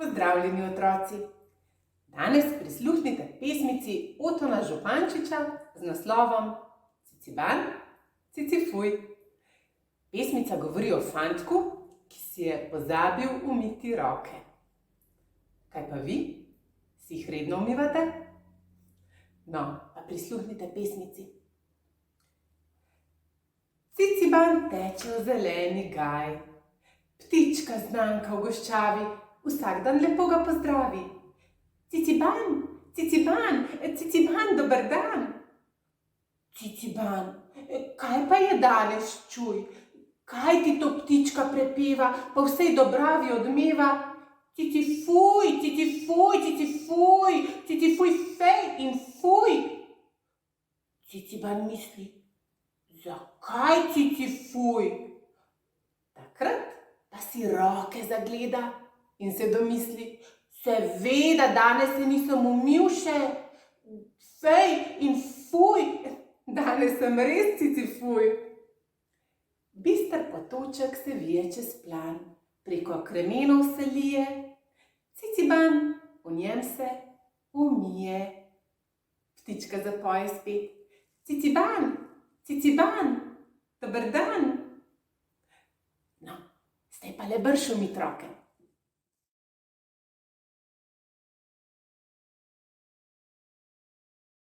Pozdravljeni otroci! Danes prisluhnite pesmici Otona Župančiča z naslovom Ciciban, Cicifuj. Pesmica govori o fantku, ki si je pozabil umiti roke. Kaj pa vi? Si jih redno umivate? No, pa prisluhnite pesmici. Ciciban teče v zeleni gaj, ptička znanka v goščavi vsak dan lepo ga pozdravi. Ciciban, Ciciban, Ciciban, dober dan. Ciciban, kaj pa je danes, čuj? Kaj ti to ptička prepeva, po vsej Dobravi odmeva? Cicifuj, cicifuj, cicifuj, cicifuj fej in fuj. Ciciban misli, zakaj cicifuj? Takrat pa si roke zagleda in se domisli, seveda danes se nisem umil še, fej in fuj, danes sem res cicifuj. Bister potoček se vije čez plan, preko kremenov se lije, Ciciban v njem se umije. Ptička zapoje spet, Ciciban, Ciciban, dober dan. No, zdaj pa le brž umit roke.